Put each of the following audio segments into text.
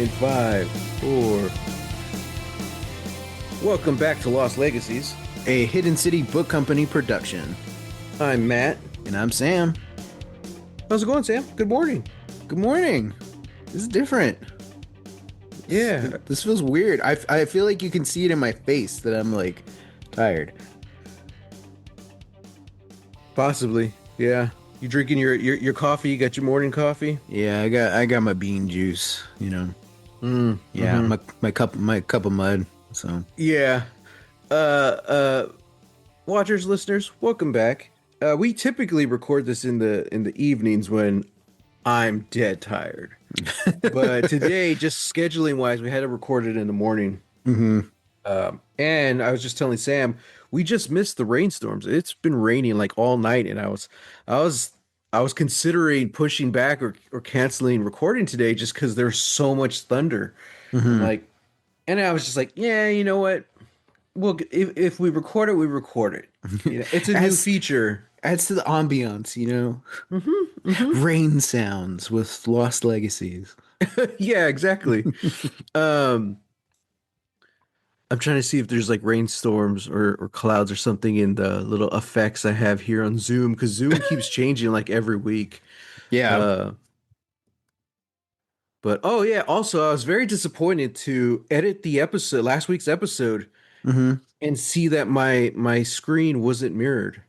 in five, four. Welcome back to Lost Legacies. A Hidden City Book Company production. I'm Matt. And I'm Sam. How's it going, Sam? Good morning. Good morning. This is different. Yeah. This feels weird. I feel like you can see it in my face that I'm like tired. Possibly. Yeah. You drinking your coffee? You got your morning coffee? Yeah, I got my bean juice, you know. Yeah, my cup of mud. So yeah. Uh Watchers, listeners, welcome back. We typically record this in the evenings when I'm dead tired. But today, just scheduling wise, we had to record it in the morning. And I was just telling Sam, we just missed the rainstorms. It's been raining like all night, and I was considering pushing back or canceling recording today just because there's so much thunder. I'm like, and I was just like, yeah, you know what? Well, if we record it, we record it. You know, it's a new feature. adds to the ambiance, you know. Rain sounds with Lost Legacies. Yeah, exactly. um, I'm trying to see if there's like rainstorms or clouds or something in the little effects I have here on Zoom because Zoom keeps changing like every week. Yeah. Uh, but oh yeah, also I was very disappointed to edit the episode, last week's episode, and see that my screen wasn't mirrored.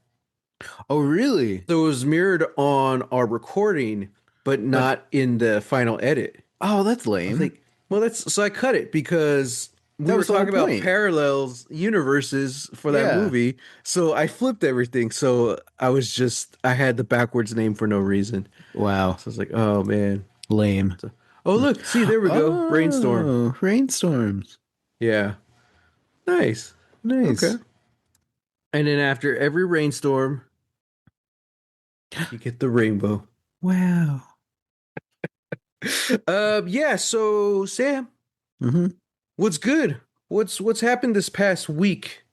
Oh, really? So it was mirrored on our recording, but not in the final edit. Oh, that's I lame. think, well, that's so I cut it because we That were was the whole talking about point. parallels universes for that Yeah. movie. So I flipped everything. So I had the backwards name for no reason. Wow. So I was like, oh man. Lame. So, oh look, see, there we go. Rainstorm. Oh, rainstorms. Yeah. Nice. Okay. Nice. And then after every rainstorm, you get the rainbow. Wow. Yeah, so Sam, what's good? What's happened this past week?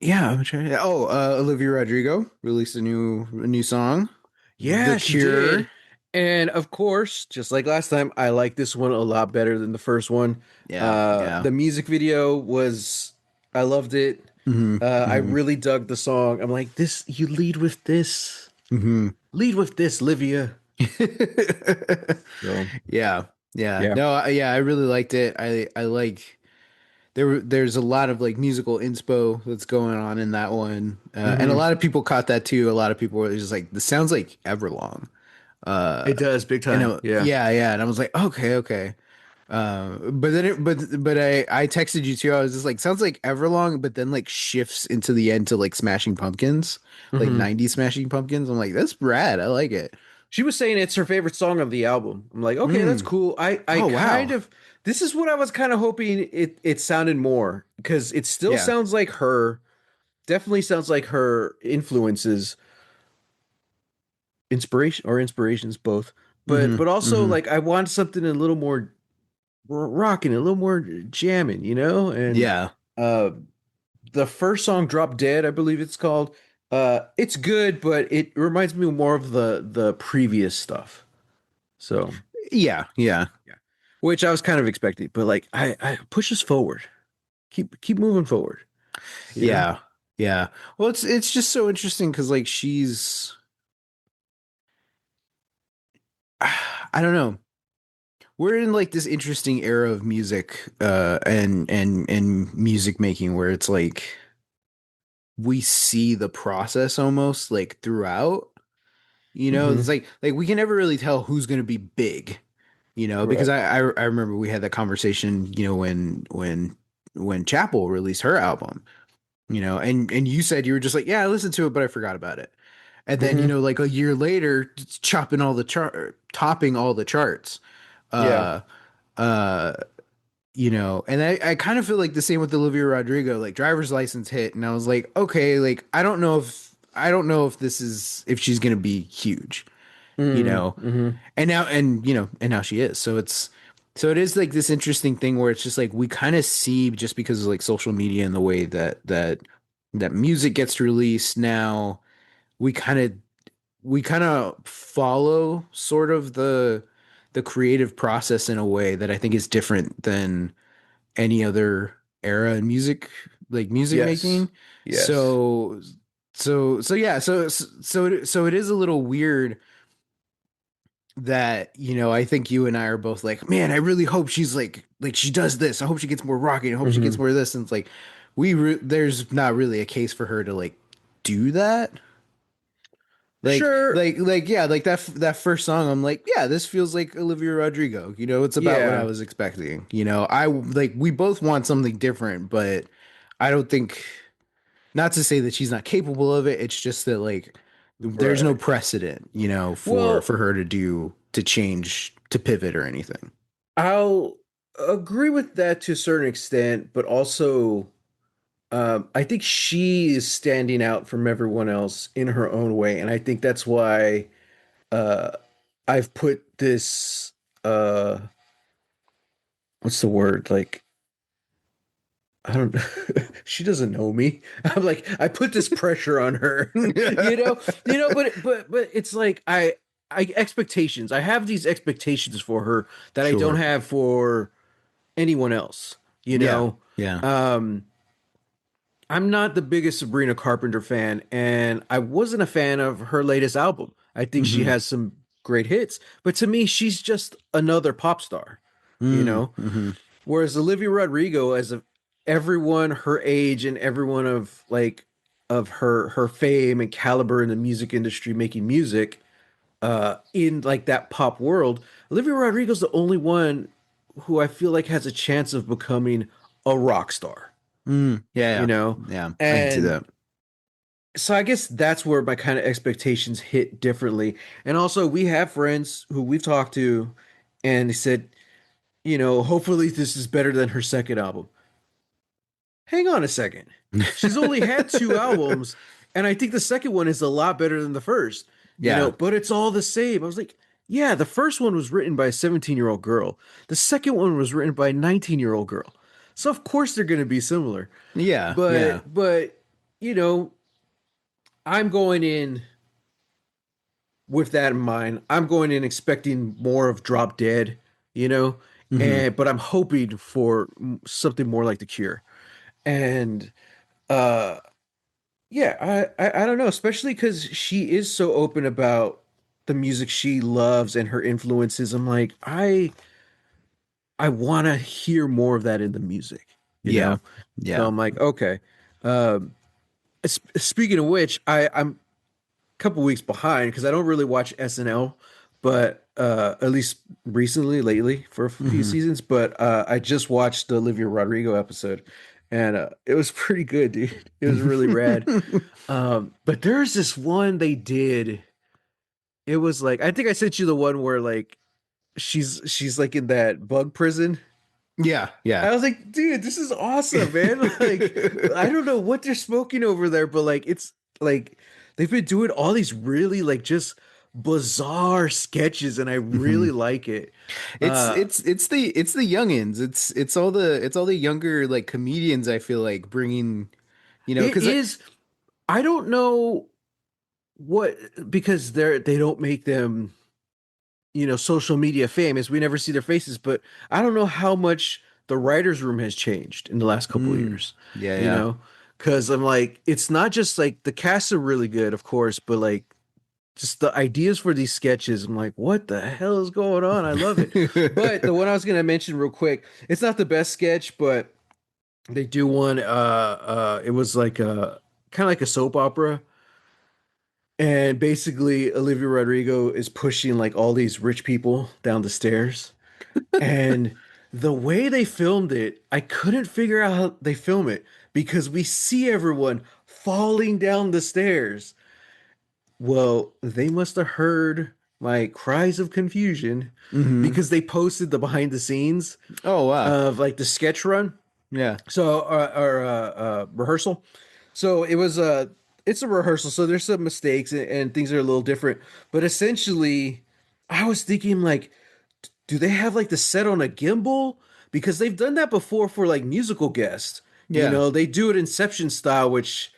Yeah, I'm trying. Olivia Rodrigo released a new song. Yeah, The she Cure. did. And of course, just like last time, I like this one a lot better than the first one. Yeah. The music video was, I loved it. I really dug the song. I'm like, this, you lead with this. Lead with this, Livia. So, Yeah. yeah. No, yeah, I really liked it. I like there's a lot of like musical inspo that's going on in that one. And a lot of people caught that too. A lot of people were just like, this sounds like Everlong. It does, big time. Yeah. Yeah. And I was like, okay. But I texted you too. I was just like, sounds like Everlong, but then like shifts into the end to like Smashing Pumpkins, like 90s Smashing Pumpkins. I'm like, that's rad. I like it. She was saying it's her favorite song of the album. I'm like, okay, that's cool. Oh, wow. Kind of, this is what I was kind of hoping it sounded more because it still sounds like her, definitely sounds like her influences, inspirations, both. But also like I want something a little more rocking, a little more jamming, you know? And Yeah. the first song, Drop Dead, I believe it's called. It's good, but it reminds me more of the previous stuff. So Yeah. which I was kind of expecting, but like I push us forward. Keep moving forward. You know? Yeah. Well, it's just so interesting because like she's I don't know. We're in like this interesting era of music and music making where it's like we see the process almost like throughout. You know, it's like we can never really tell who's going to be big, you know, because I remember we had that conversation, you know, when Chapel released her album, you know, and you said you were just like, yeah, I listened to it, but I forgot about it. And then, you know, like a year later, it's topping all the charts. Yeah. You know, and I kind of feel like the same with Olivia Rodrigo, like Driver's License hit, and I was like, okay, like I don't know if this is if she's gonna be huge, you know, and now she is. So it is like this interesting thing where it's just like we kind of see just because of like social media and the way that music gets released now, we kind of we kind of follow sort of the creative process in a way that I think is different than any other era in music, like music Yes. making. Yes. So so yeah, so it is a little weird that, you know, I think you and I are both like, man, I really hope she's like she does this. I hope she gets more rocky. I hope she gets Hmm. more of this. And it's like there's not really a case for her to like do that. Sure. Yeah, like that first song, I'm like, yeah, this feels like Olivia Rodrigo. You know, it's about what I Yeah. was expecting. You know, I like we both want something different, but I don't think, not to say that she's not capable of it. It's just that like there's no Right. precedent, you know, Well, for her to do to change to pivot or anything. I'll agree with that to a certain extent, but also I think she is standing out from everyone else in her own way, and I think that's why uh, I've put this what's the word? Like I don't she doesn't know me. I'm like I put this pressure on her. But it's like I expectations. I have these expectations for her that I don't Sure. have for anyone else, you Yeah. know. Yeah. Um I'm not the biggest Sabrina Carpenter fan, and I wasn't a fan of her latest album. I think she Mm-hmm. has some great hits, but to me, she's just another pop star, you know? Mm-hmm. Whereas Olivia Rodrigo, everyone her age and everyone of like of her fame and caliber in the music industry making music in like that pop world, Olivia Rodrigo's the only one who I feel like has a chance of becoming a rock star, Mm, you yeah. know? Yeah. I can see And that. so I guess that's where my kind of expectations hit differently. And also we have friends who we've talked to and they said, hopefully this is better than her second album. Hang on a second. She's only had two albums, and I think the second one is a lot better than the first, Yeah. but it's all the same. I was like, yeah, the first one was written by a 17-year-old girl. The second one was written by a 19-year-old girl. So of course they're going to be similar. Yeah. Yeah. But you know, I'm going in with that in mind. I'm going in expecting more of Drop Dead, you know, Mm-hmm. and but I'm hoping for something more like The Cure. And uh yeah, I don't know, especially because she is so open about the music she loves and her influences. I'm like, I want to hear more of that in the music, you Yeah. know? So Yeah. I'm like, okay. Um, Speaking of which, I'm a couple weeks behind because I don't really watch SNL, but at least recently, lately, for a few Mm-hmm. seasons. But I just watched the Olivia Rodrigo episode, and it was pretty good, dude. It was really rad. But there's this one they did. It was like I think I sent you the one where like she's like in that bug prison. Yeah. Yeah. I was like, dude, this is awesome, man. Like, I don't know what they're smoking over there, but like it's like they've been doing all these really like just bizarre sketches, and I Mm-hmm. really like it. It's Uh it's the youngins. It's all the younger like comedians. I feel like bringing, you know, it because is I don't know what because they don't make them social media famous. We never see their faces, but I don't know how much the writers' room has changed in the last couple of years. yeah, You yeah. know, because I'm like, it's not just like the casts are really good, of course, but like just the ideas for these sketches. I'm like, what the hell is going on? I love it. But the one I was gonna mention real quick, it's not the best sketch, but they do one. It was like a kind of like a soap opera. And basically, Olivia Rodrigo is pushing like all these rich people down the stairs. And the way they filmed it, I couldn't figure out how they film it because we see everyone falling down the stairs. Well, they must have heard my cries of confusion Mm-hmm. because they posted the behind the scenes Oh wow. of like the sketch run. Yeah. So, rehearsal. So it's a rehearsal. So there's some mistakes and things are a little different. But essentially, I was thinking like, do they have like the set on a gimbal? Because they've done that before for like musical guests. Yeah. They do it Inception style, which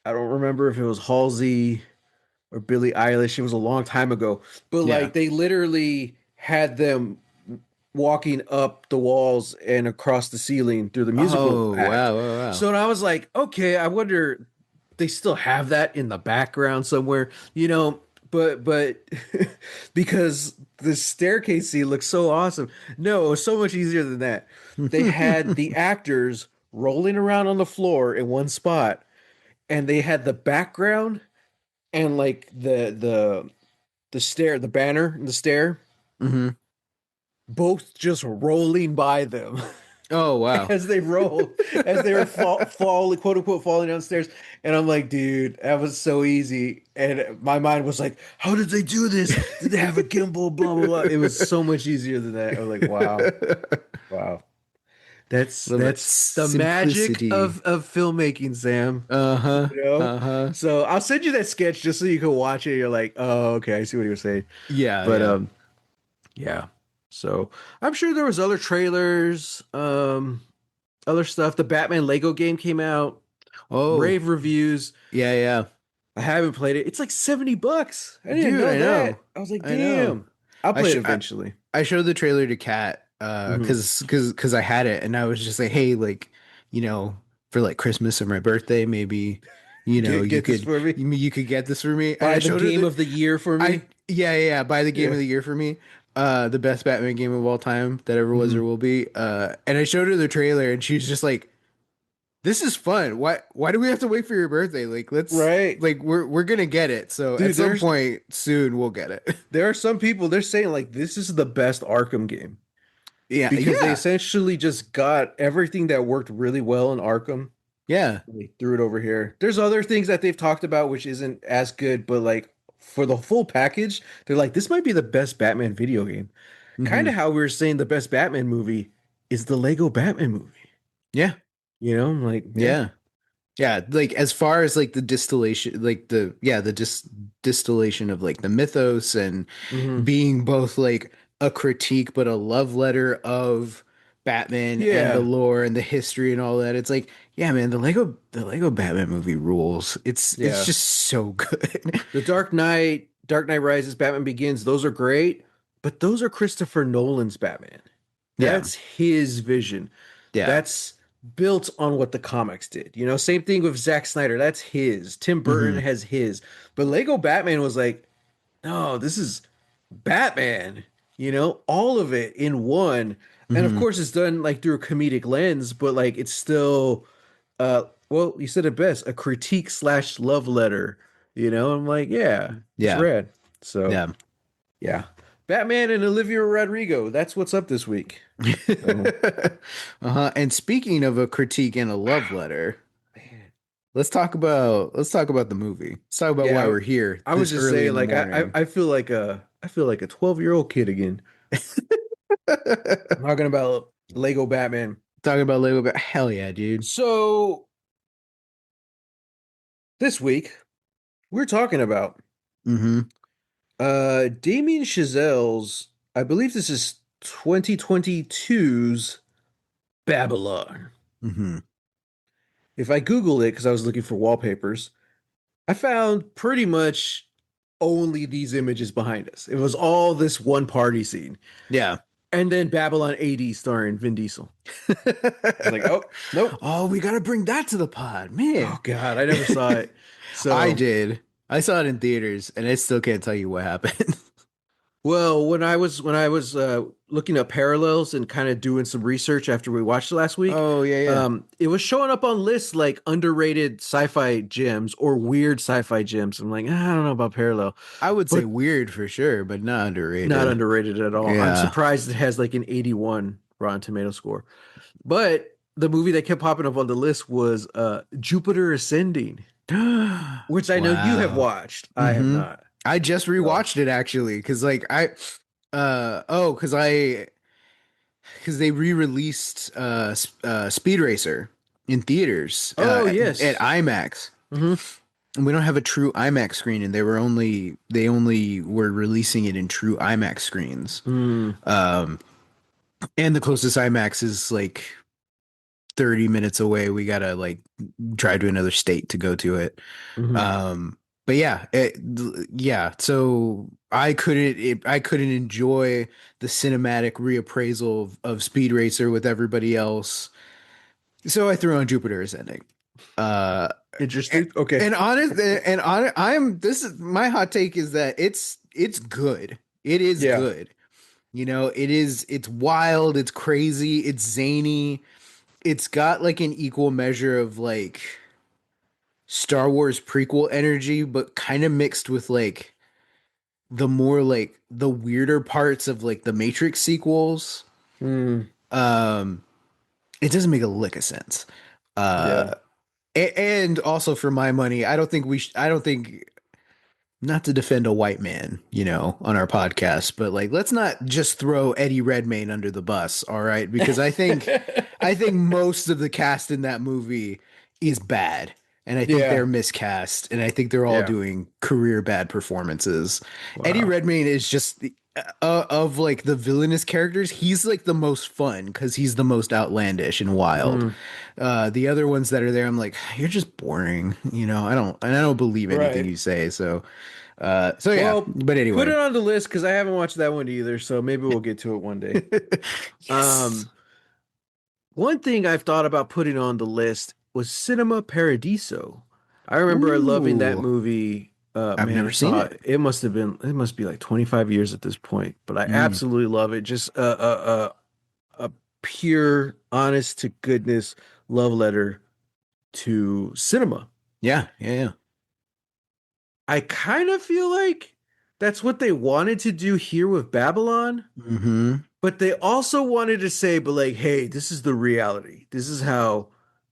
I don't remember if it was Halsey or Billie Eilish. It was a long time ago, but Yeah. like they literally had them walking up the walls and across the ceiling through the musical Oh, act. wow, wow, wow. So I was like, okay, I wonder they still have that in the background somewhere, but because the staircase scene looks so awesome. No, it was so much easier than that. They had the actors rolling around on the floor in one spot, and they had the background and like the stair, the banner and the stair, hmm both just rolling by them Oh, wow. as they rolled, as they were falling, quote unquote, falling downstairs. And I'm like, dude, that was so easy. And my mind was like, how did they do this? Did they have a gimbal? Blah blah blah. It was so much easier than that. I was like, wow, wow. Love that That's the magic simplicity. of filmmaking, Sam. Uh-huh. You know? Uh-huh. So I'll send you that sketch just so you can watch it. You're like, oh, okay, I see what he was saying. Yeah, But yeah. yeah. So I'm sure there was other trailers, other stuff. The Batman Lego game came out, Oh, rave reviews. yeah, yeah. I haven't played it. It's like $70. I didn't Dude, know I know. that. I was like, I know. damn. I'll I play it sh eventually. I showed the trailer to Kat Hmm. cuz I had it and I was just like, "Hey, like, you know, for like Christmas or my birthday, maybe, Get this for me. you could get this for me." And I Buy the showed her game of the year for me. buy the game Yeah. of the year for me. The best Batman game of all time that ever was Hmm. or will be. And I showed her the trailer and she's just like, "This is fun. Why do we have to wait for your birthday? Like, let's Right. like we're going to get it. So at Dude, some point soon we'll get it." there are some people they're saying like this is the best Arkham game Yeah, because they yeah. essentially just got everything that worked really well in Arkham. Yeah. They threw it over here. There's other things that they've talked about which isn't as good, but like for the full package, they're like, this might be the best Batman video game. Kind hmm of how we were saying the best Batman movie is the Lego Batman movie. Yeah. I'm like, yeah. Yeah. Yeah, like as far as like the distillation, like the distillation of like the mythos and Hmm. being both like a critique but a love letter of Batman and the Yeah. lore and the history and all that. It's like, yeah, man, the Lego Batman movie rules. It's Yeah. just so good. The Dark Knight, Dark Knight Rises, Batman Begins, those are great, but those are Christopher Nolan's Batman. Yeah. That's his vision. Yeah. That's built on what the comics did. Same thing with Zack Snyder. That's his. Tim Burton hmm has his. But Lego Batman was like, no, this is Batman, all of it in one. And of hmm course it's done like through a comedic lens, but like it's still well, you said it best, a critique slash love letter. I'm like, yeah, it's Yeah. rad. So Yeah. yeah. Batman and Olivia Rodrigo. That's what's up this week. So Uh-huh. And speaking of a critique and a love letter, man. let's talk about the movie. Let's talk about why Yeah, we're here I was this just early saying, in the like morning. I feel like a 12-year-old kid again. Talking about Lego Batman. Talking about Lego, but hell yeah, dude. So this week we're talking about Mm-hmm. Damien Chazelle's, I believe this is 2022's Babylon. Mm-hmm. If I Googled it because I was looking for wallpapers, I found pretty much only these images behind us. It was all this one party scene. Yeah. And then Babylon AD starring Vin Diesel. I was like, oh, nope. Oh, we gotta bring that to the pod, man. Oh God, I never saw it. I So, did. I saw it in theaters, and I still can't tell you what happened. well, when I was looking up parallels and kind of doing some research after we watched it last week, Oh yeah, yeah. it was showing up on lists like underrated sci-fi gems or weird sci-fi gems. I'm like, I don't know about parallel, I would say but weird for sure, but not not underrated. underrated at all. I'm Yeah. surprised it has like an 81 Rotten Tomato score. But the movie that kept popping up on the list was Jupiter Ascending, which I know you have Wow. watched. I have Mm-hmm. not. I just So, rewatched it actually, because like because they re-released Speed Racer in theaters oh at yes. IMAX. Hmm. And we don't have a true IMAX screen, and they only were releasing it in true IMAX screens. Mm, Um, and the closest IMAX is like 30 minutes away. We gotta like drive to another state to go to it. hmm. Um, but yeah, yeah. So I couldn't enjoy the cinematic reappraisal of Speed Racer with everybody else. So I threw on Jupiter Ascending. Uh, and, Interesting. Okay. and honest, and on, I'm this is my hot take is that it's good. It is Yeah. good. You know, it's wild, it's crazy, it's zany. It's got like an equal measure of like Star Wars prequel energy, but kind of mixed with like the more like the weirder parts of like the Matrix sequels. Mm, Um, it doesn't make a lick of sense. yeah. Uh, and also for my money, I don't think I don't think not to defend a white man, you know, on our podcast, but like let's not just throw Eddie Redmayne under the bus, all right? Because I think most of the cast in that movie is bad. And I think Yeah. they're miscast, and I think they're all Yeah. doing career bad performances. Eddie Wow. Redmayne is just of like the villainous characters, he's like the most fun because he's the most outlandish and wild. Hmm. The other ones that are there, I'm like, you're just boring, you know. I don't believe anything Right. you say. So yeah. Well, But put anyway, it on the list because I haven't watched that one either. So maybe we'll get to it one day. yes. Um, One thing I've thought about putting on the list was Cinema Paradiso. I remember loving that Ooh, movie. I've Man, never I seen saw it. it. It must be like 25 years at this point, but I Mm. absolutely love it. Just a pure, honest to goodness love letter to cinema. Yeah, yeah, yeah. I kind of feel like that's what they wanted to do here with Babylon, Mm-hmm. but they also wanted to say, but like, hey, this is the reality. This is how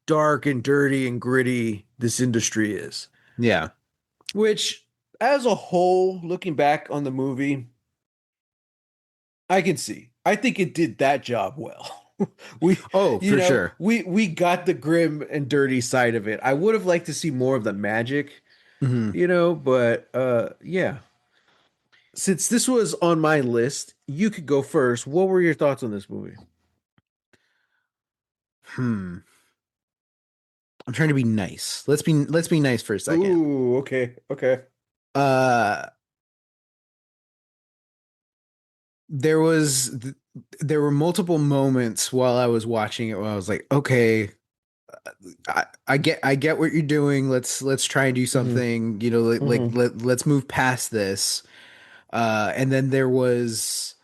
dark and dirty and gritty this industry is. Yeah. Which, as a whole, looking back on the movie, I can see. I think it did that job well. We, Oh, you for know, sure. we got the grim and dirty side of it. I would have liked to see more of the magic, Hmm. but yeah. Since this was on my list, you could go first. What were your thoughts on this movie? Hmm. I'm trying to be nice. Let's be nice for a second. Ooh, okay, okay. Uh, there was there were multiple moments while I was watching it where I was like, okay, I get what you're doing. Let's try and do Hmm. something. You know, Hmm. let's move past this. And then there was,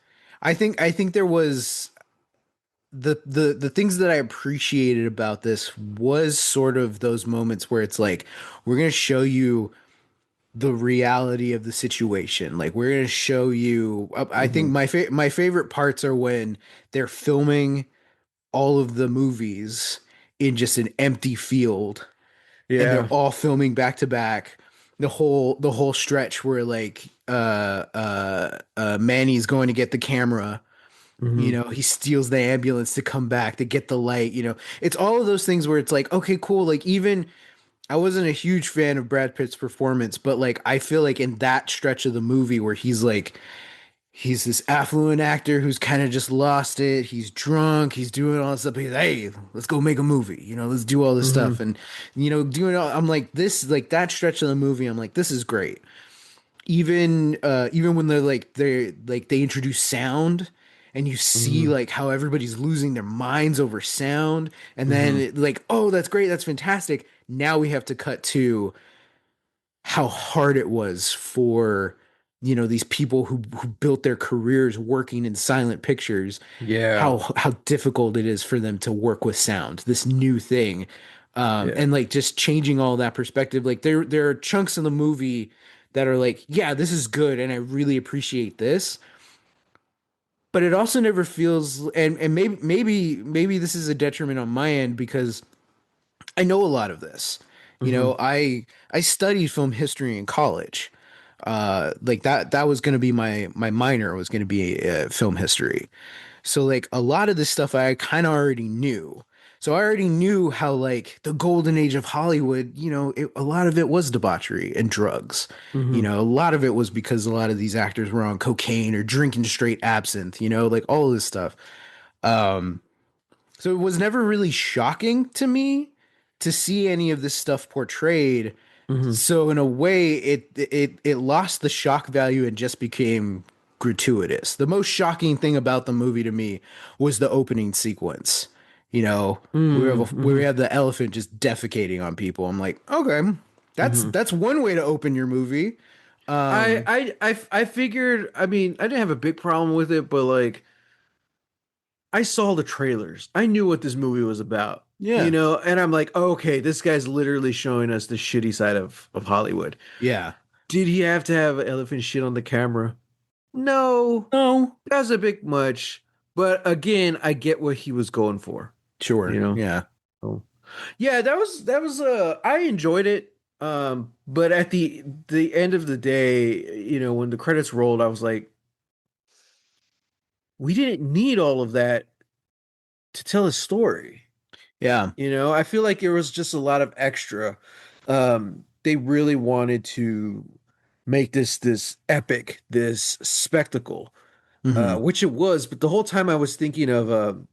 I think there was the things that I appreciated about this was sort of those moments where it's like we're gonna show you the reality of the situation. Like we're gonna show you. I think Hmm. my favorite parts are when they're filming all of the movies in just an empty field and they're Yeah. all filming back to back the whole stretch where like Manny's going to get the camera, you Hmm. know, he steals the ambulance to come back to get the light, you know. It's all of those things where it's like, okay, cool. Like even I wasn't a huge fan of Brad Pitt's performance, but like I feel like in that stretch of the movie where he's like he's this affluent actor who's kind of just lost it. He's drunk. He's doing all this stuff. He's hey, let's go make a movie. You know, let's do all this Hmm. stuff. And you know, doing all, I'm like this, like that stretch of the movie. I'm like, this is great. Even when they're like they introduce sound, and you see Hmm. like how everybody's losing their minds over sound, and then Hmm. like, oh, that's great, that's fantastic. Now we have to cut to how hard it was for you know these people who built their careers working in silent pictures, Yeah. how difficult it is for them to work with sound, this new thing. Yeah. And like just changing all that perspective, like there are chunks in the movie that are like, yeah, this is good and I really appreciate this, but it also never feels, and maybe this is a detriment on my end because I know a lot of this. You Hmm. know, I studied film history in college. Like that was going to be my minor was going to be film history. So like a lot of this stuff I kind of already knew. So I already knew how like the golden age of Hollywood, you know, a lot of it was debauchery and drugs. You Hmm. know, a lot of it was because a lot of these actors were on cocaine or drinking straight absinthe, you know, like all of this stuff. Um, so it was never really shocking to me to see any of this stuff portrayed. Hmm. So in a way, it lost the shock value and just became gratuitous. The most shocking thing about the movie to me was the opening sequence. You know, where we Hmm. have the elephant just defecating on people. I'm like, okay, Hmm. that's one way to open your movie. Um, I figured. I mean, I didn't have a big problem with it, but like, I saw the trailers. I knew what this movie was about, yeah, and I'm like, okay, this guy's literally showing us the shitty side of Hollywood. yeah, Did he have to have elephant shit on the camera? No, no, that was a bit much. But again, I get what he was going for, you sure, know. yeah, So, yeah, that was I enjoyed it. But at the end of the day, when the credits rolled, I was like, we didn't need all of that to tell a story. yeah, I feel like there was just a lot of extra. They really wanted to make this epic, this spectacle, hmm which it was. But the whole time I was thinking of,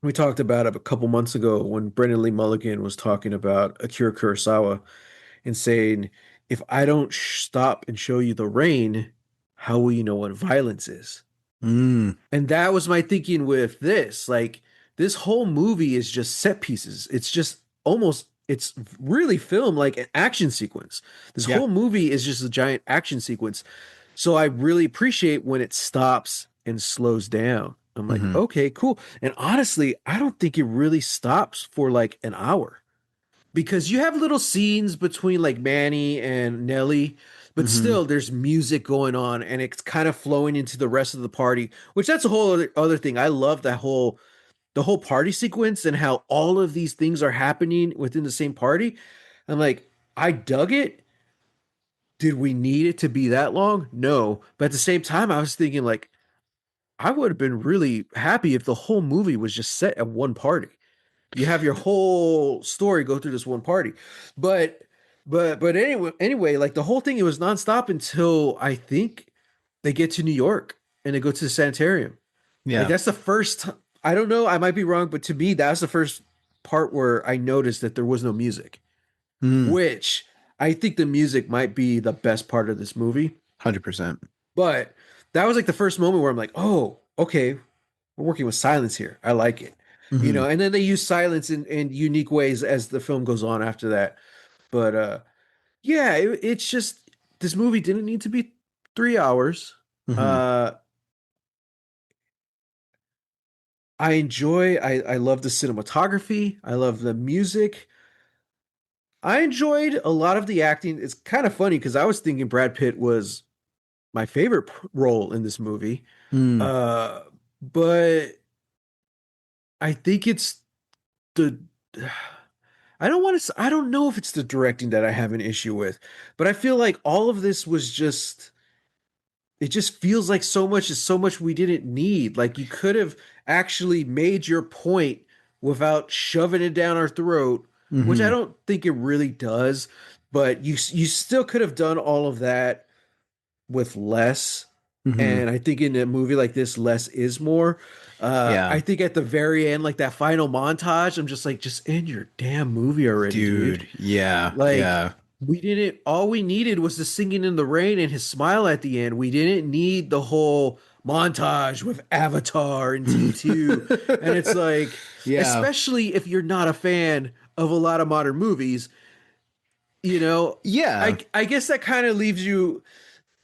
we talked about it a couple months ago when Brendan Lee Mulligan was talking about Akira Kurosawa and saying, if I don't stop and show you the rain, how will you know what violence is? mm, And that was my thinking with this. Like, this whole movie is just set pieces. It's just it's really filmed like an action sequence. This yeah, whole movie is just a giant action sequence. So I really appreciate when it stops and slows down. I'm like, hmm okay, cool. And honestly, I don't think it really stops for like an hour because you have little scenes between like Manny and Nelly, but hmm still there's music going on and it's kind of flowing into the rest of the party, which that's a whole other thing. I love that whole the whole party sequence and how all of these things are happening within the same party. I'm like, I dug it. Did we need it to be that long? No. But at the same time, I was thinking like I would have been really happy if the whole movie was just set at one party. You have your whole story go through this one party. But but anyway, like the whole thing it was nonstop until I think they get to New York and they go to the sanitarium. Like yeah, that's the first time. I don't know, I might be wrong, but to me that's the first part where I noticed that there was no music, mm, which I think the music might be the best part of this movie. 100%. But that was like the first moment where I'm like, "Oh, okay, we're working with silence here. I like it." Hmm And then they use silence in unique ways as the film goes on after that. But yeah, it's just this movie didn't need to be 3 hours. hmm Uh I love the cinematography. I love the music. I enjoyed a lot of the acting. It's kind of funny because I was thinking Brad Pitt was my favorite role in this movie. mm, Uh but I think it's the I don't know if it's the directing that I have an issue with, but I feel like all of this was just it just feels like so much is so much we didn't need. Like you could have actually made your point without shoving it down our throat, which I hmm don't think it really does, but you still could have done all of that with less. hmm And I think in a movie like this, less is more. Yeah, I think at the very end, like that final montage, I'm just like, just end your damn movie already, dude. dude. Yeah, Like, yeah. we didn't, all we needed was the singing in the rain and his smile at the end. We didn't need the whole montage with Avatar and T2. And it's like, Yeah, especially if you're not a fan of a lot of modern movies, you know, yeah. I guess that kind of leaves you,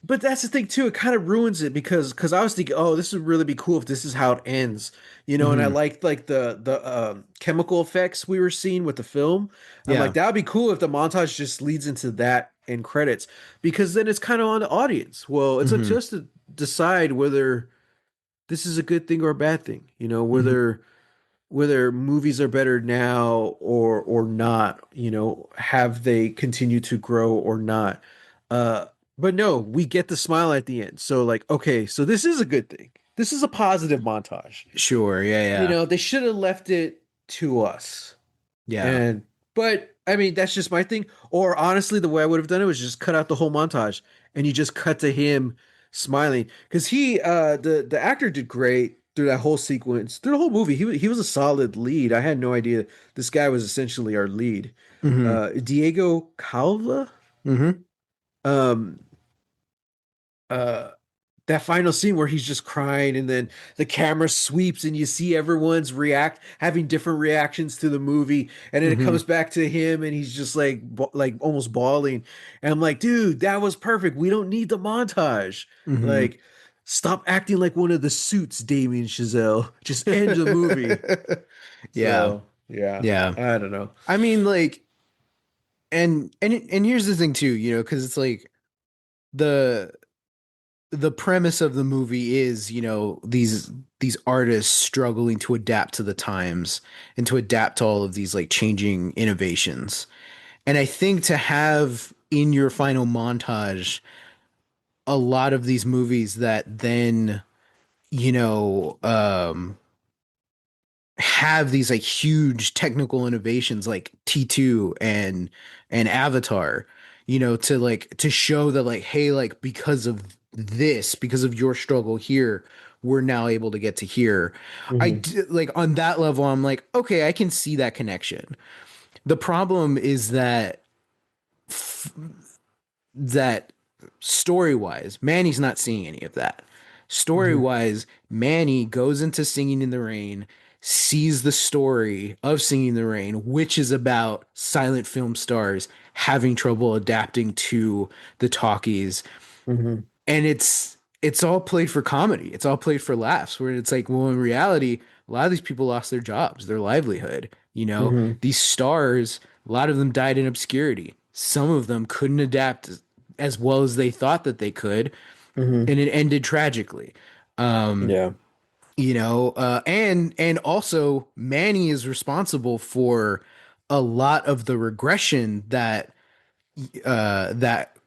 but that's the thing too. It kind of ruins it because I was thinking, oh, this would really be cool if this is how it ends, And I hmm liked like the chemical effects we were seeing with the film. I'm like, Yeah. that would be cool if the montage just leads into that in credits because then it's kind of on the audience. Well, it's up hmm to us to decide whether this is a good thing or a bad thing. hmm Whether movies are better now or not, have they continued to grow or not. Uh, but no, we get the smile at the end. So like, okay, so this is a good thing. This is a positive montage. Sure. Yeah, yeah. They should have left it to us. Yeah. And but I mean, that's just my thing. Or honestly, the way I would have done it was just cut out the whole montage and you just cut to him smiling because the actor did great through that whole sequence, through the whole movie. He was a solid lead. I had no idea this guy was essentially our lead. hmm Diego Calva. Mm-hmm. Um, uh, that final scene where he's just crying and then the camera sweeps and you see everyone's having different reactions to the movie, and then it Mm-hmm. comes back to him and he's just like like almost bawling, and I'm like, dude, that was perfect. We don't need the montage. Mm-hmm. Like, stop acting like one of the suits, Damien Chazelle. Just end the movie. Yeah. So yeah, Yeah. I don't know. I mean, like, and here's the thing too, because it's like the the premise of the movie is, these artists struggling to adapt to the times and to adapt to all of these like changing innovations. And I think to have in your final montage a lot of these movies that then, you know, have these like huge technical innovations like T2 and Avatar, to show that like, hey, like because of this, because of your struggle here, we're now able to get to here. Hmm. Like on that level, I'm like, okay, I can see that connection. The problem is that story wise, Manny's not seeing any of that. Story Hmm. wise, Manny goes into Singing in the Rain, sees the story of Singing in the Rain, which is about silent film stars having trouble adapting to the talkies, Hmm. and it's all played for comedy. It's all played for laughs. Where it's like, well, in reality, a lot of these people lost their jobs, their livelihood. Hmm. These stars, a lot of them died in obscurity. Some of them couldn't adapt as well as they thought that they could, Hmm. and it ended tragically. Um, Yeah. and also Manny is responsible for a lot of the regression uh that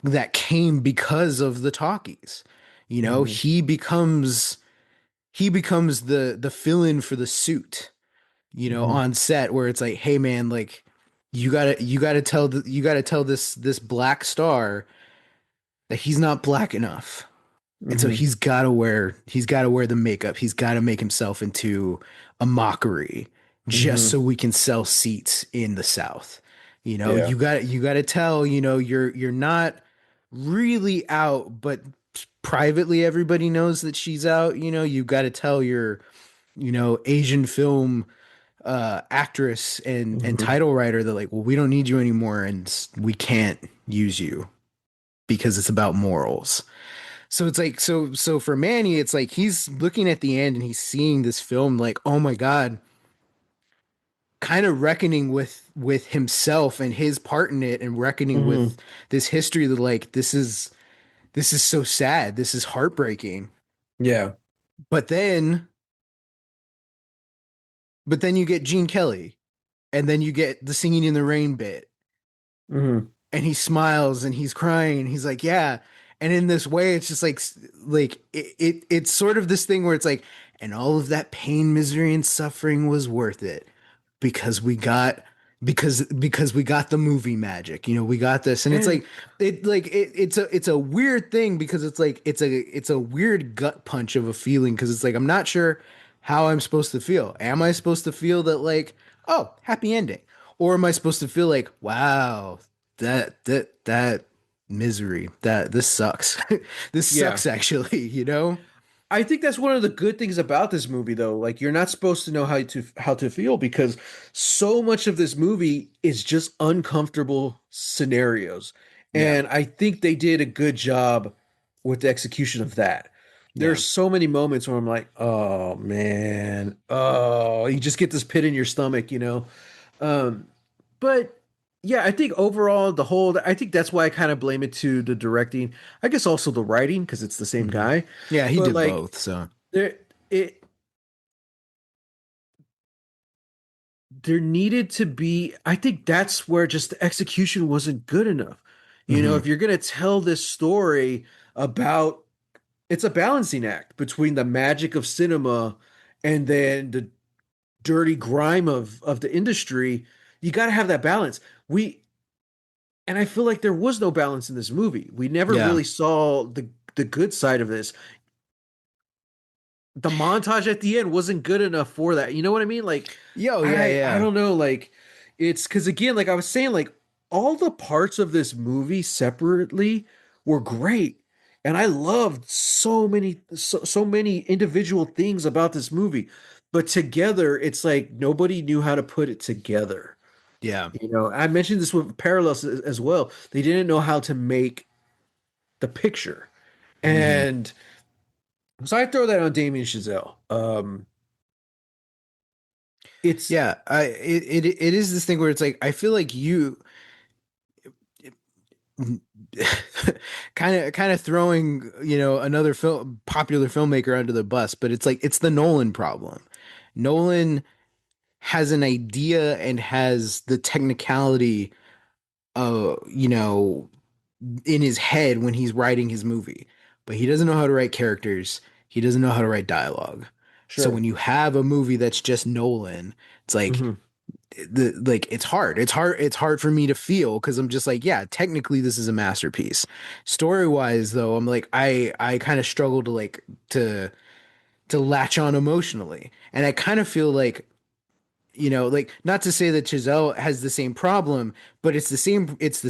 that came because of the talkies. Hmm. He becomes the fill-in for the suit, Hmm. on set, where it's like, hey man, like you gotta tell this black star that he's not black enough. And so Hmm. he's got to wear the makeup. He's got to make himself into a mockery just Hmm. so we can sell seats in the South. Yeah. You got to tell, you're not really out, but privately everybody knows that she's out. You got to tell your, Asian film actress and Hmm. title writer that, like, well, we don't need you anymore and we can't use you because it's about morals. So it's like, so for Manny, it's like he's looking at the end and he's seeing this film like, oh my God, kind of reckoning with himself and his part in it, and reckoning with Hmm. this history that, like, this is so sad. This is heartbreaking. Yeah. But then you get Gene Kelly, and then you get the Singing in the Rain bit, Hmm. and he smiles and he's crying and he's like, yeah. And in this way, it's just like it's sort of this thing where it's like, and all of that pain, misery, and suffering was worth it because we got the movie magic. We got this. And it's And it's a weird thing, because it's a weird gut punch of a feeling, because it's like, I'm not sure how I'm supposed to feel. Am I supposed to feel that, like, oh, happy ending? Or am I supposed to feel like, wow, that misery, that this sucks. This yeah, sucks actually, you know? I think that's one of the good things about this movie, though. Like, you're not supposed to know how to feel, because so much of this movie is just uncomfortable scenarios, Yeah. and I think they did a good job with the execution of that. Yeah. There's so many moments where I'm like, oh man, oh, you just get this pit in your stomach. Um, but yeah, I think overall I think that's why I kind of blame it to the directing. I guess also the writing, because it's the same Hmm. guy. Yeah, he But did like both, so. there it there needed to be, I think that's where just the execution wasn't good enough. If Hmm. you're gonna tell this story about, it's a balancing act between the magic of cinema and then the dirty grime of the industry. You got to have that balance. And I feel like there was no balance in this movie. We never Yeah. really saw the good side of this. The montage at the end wasn't good enough for that. You know what I mean? Like, Yo, yeah, I yeah. don't know. Like, it's because, again, like I was saying, like all the parts of this movie separately were great. And I loved so many individual things about this movie. But together, it's like nobody knew how to put it together. Yeah. You know, I mentioned this with Parallels as well. They didn't know how to make the picture. Hmm. And so I throw that on Damien Chazelle. It's Yeah, it is this thing where it's like I feel like you kind of throwing, another popular filmmaker under the bus, but it's like it's the Nolan problem. Nolan has an idea and has the technicality, in his head when he's writing his movie, but he doesn't know how to write characters. He doesn't know how to write dialogue. So sure. when you have a movie that's just Nolan, it's like Hmm. it's hard for me to feel because I'm just like, yeah, technically this is a masterpiece. Story wise though, I'm like, I kind of struggle to to latch on emotionally, and I kind of feel like, like, not to say that Chazelle has the same problem, but it's the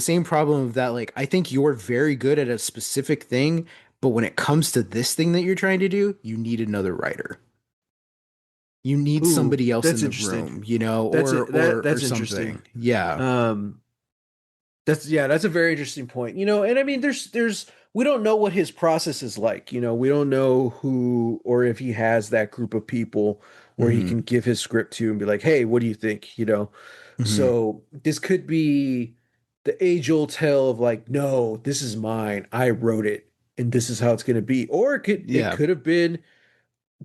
same problem of that, like, I think you're very good at a specific thing, but when it comes to this thing that you're trying to do, you need another writer. You need Ooh, somebody else that's in the interesting. room, That's or it. That's interesting. something. Yeah. Um, that's a very interesting point. You know, and I mean, there's we don't know what his process is like. You know, we don't know who or if he has that group of people where he Hmm. can give his script to and be like, hey, what do you think? You know, Hmm. so this could be the age-old tale of like, no, this is mine. I wrote it, and this is how it's going to be. Or it Yeah. could have been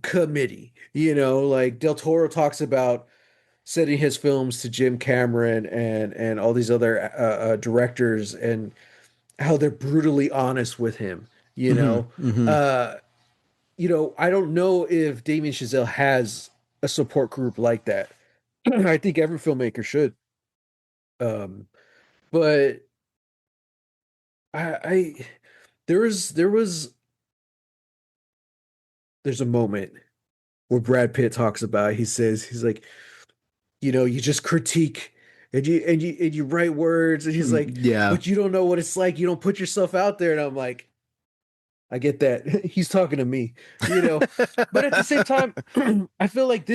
committee. You know, like Del Toro talks about sending his films to Jim Cameron and all these other directors and how they're brutally honest with him. You Hmm. know, Hmm. uh, I don't know if Damien Chazelle has a support group like that. I think every filmmaker should. Um, but I there was there's a moment where Brad Pitt talks about. He says he's like, you just critique and you write words, and he's like, Yeah. but you don't know what it's like. You don't put yourself out there, and I'm like, I get that. He's talking to me, you know. But at the same time, I feel like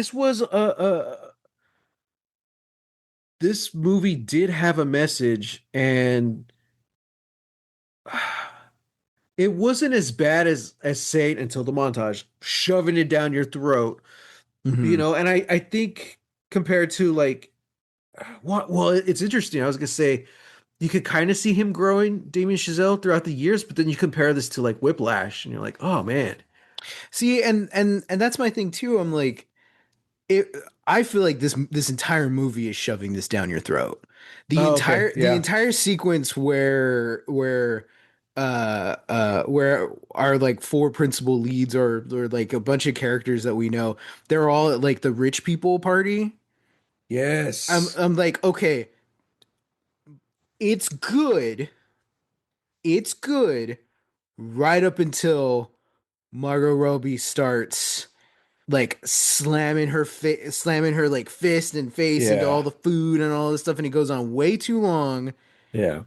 this movie did have a message, and it wasn't as bad as saying until the montage, shoving it down your throat, Hmm. And I think compared to like what well, it's interesting. I was gonna say you could kind of see him growing, Damien Chazelle, throughout the years, but then you compare this to like Whiplash, and you're like, oh man. See, and that's my thing too. I'm like, it I feel like this entire movie is shoving this down your throat. The Oh, okay, entire the yeah, entire sequence where our like four principal leads or like a bunch of characters that we know, they're all at like the rich people party. I'm yes, I'm like, okay, it's good. It's good right up until Margot Robbie starts like slamming her like fist and face into all yeah, the food and all this stuff, and it goes on way too long. yeah,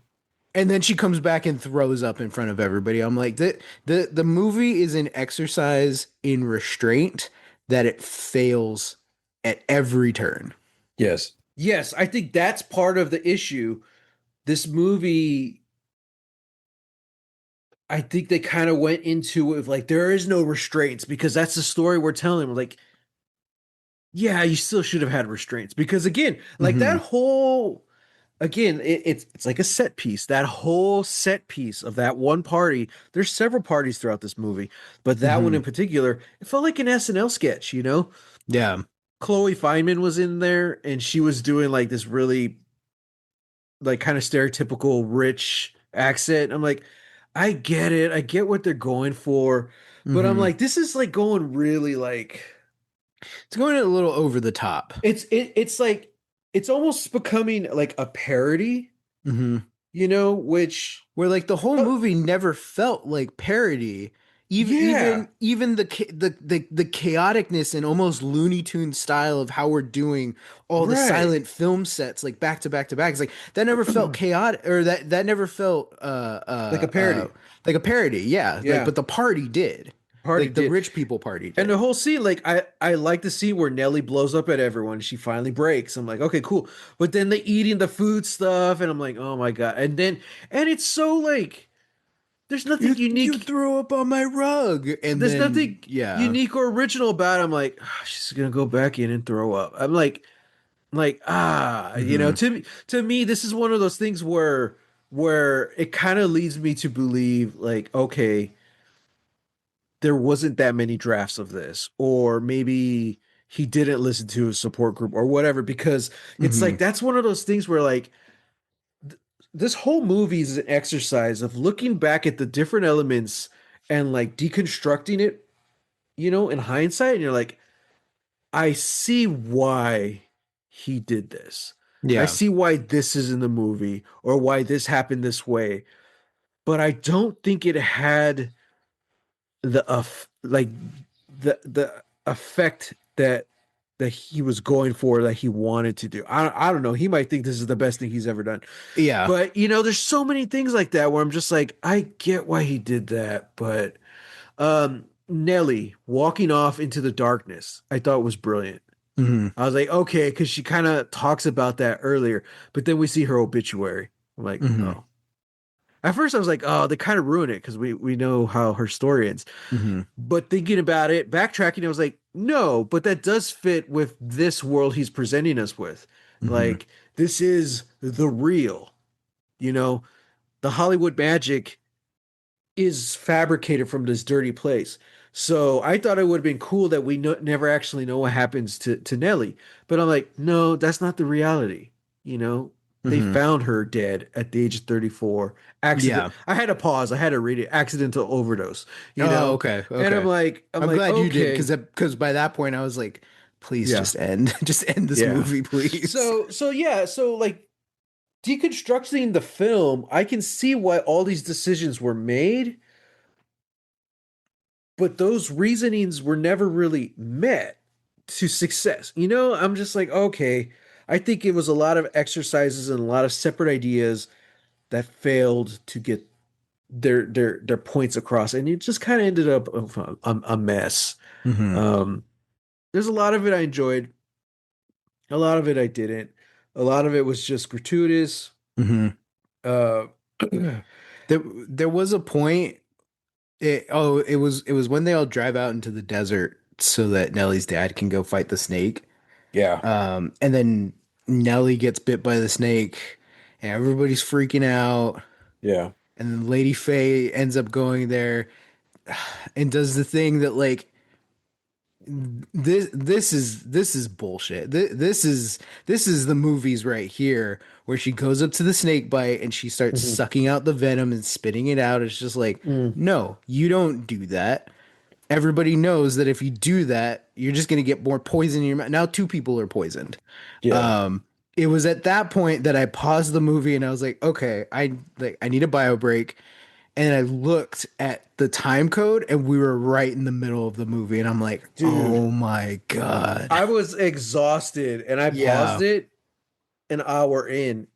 And then she comes back and throws up in front of everybody. I'm like, the movie is an exercise in restraint that it fails at every turn. yes, yes. I think that's part of the issue. This movie, I think they kind of went into it with like there is no restraints because that's the story we're telling. We're like, yeah, you still should have had restraints because again, like Hmm. that whole again, it's like a set piece. That whole set piece of that one party. There's several parties throughout this movie, but that one Hmm. in particular, it felt like an SNL sketch. Yeah. Chloe Fineman was in there, and she was doing like this really like kind of stereotypical rich accent. I'm like, I get it. I get what they're going for, but I'm Hmm. like, this is like going really like It's going a little over the top. it's like it's almost becoming like a parody, Hmm. which Where like the whole uh, movie never felt like parody. Yeah, even the chaoticness and almost Looney Tune style of how we're doing all the right. silent film sets like back to back to back. It's like that never felt chaotic, or that never felt Like a parody. like a parody. Yeah, like Yeah, but the party did. party Like the did. rich people party And the did. whole scene, like I like the scene where Nelly blows up at everyone. She finally breaks. I'm like, okay, cool. But then they eating the food stuff, and I'm like, oh my God. And it's so like there's nothing You unique. throw up on my rug, and There's then nothing yeah. unique or original about it. I'm like, "Ah, she's gonna go back in and throw up. Hmm. to me, this is one of those things where it kind of leads me to believe like, okay, there wasn't that many drafts of this, or maybe he didn't listen to his support group or whatever, because it's Hmm. like that's one of those things where like this whole movie is an exercise of looking back at the different elements and like deconstructing it, in hindsight, and you're like, I see why he did this. I Yeah. see why this is in the movie or why this happened this way, but I don't think it had the effect that he was going for, that he wanted to do. I don't know. He might think this is the best thing he's ever done. Yeah. But there's so many things like that where I'm just like, I get why he did that, but Nelly walking off into the darkness, I thought was brilliant. Hmm. I was like, okay, because she kind of talks about that earlier, but then we see her obituary. I'm like, Hmm. oh. At first, I was like, oh, they kind of ruin it because we know how her story ends. Hmm. But thinking about it, backtracking, I was like, no, but that does fit with this world he's presenting us with. Hmm. Like, this is the real, you know, the Hollywood magic is fabricated from this dirty place. So I thought it would have been cool that we never actually know what happens to Nellie. But I'm like, no, that's not the reality. You know, they Hmm. found her dead at the age of 34. Accident. Yeah. I had to pause. I had to read it. Accidental overdose. You Oh, know, okay. and Okay. I'm I'm like, glad you did, okay, because by that point I was like, please yeah, just end. Just end this yeah. movie, please. So yeah, so like deconstructing the film, I can see why all these decisions were made, but those reasonings were never really met to success. I'm just like, okay, I think it was a lot of exercises and a lot of separate ideas that failed to get their points across, and it just kind of ended up a mess. Hmm. Um, there's a lot of it I enjoyed, a lot of it I didn't. A lot of it was just gratuitous. Hmm. Uh, There was a point. It was when they all drive out into the desert so that Nellie's dad can go fight the snake. yeah, And then Nellie gets bit by the snake, and everybody's freaking out. yeah. And then Lady Faye ends up going there and does the thing that like this is bullshit. This is the movies right here where she goes up to the snake bite and she starts Mhm. sucking out the venom and spitting it out. It's just like, Mm, no, you don't do that. Everybody knows that if you do that, you're just gonna get more poison in your mouth. Now two people are poisoned. yeah. Um, it was at that point that I paused the movie and I was like, okay, I need a bio break. And I looked at the time code and we were right in the middle of the movie. And I'm like, Dude, oh my God. I was exhausted and I paused Yeah. it an hour in,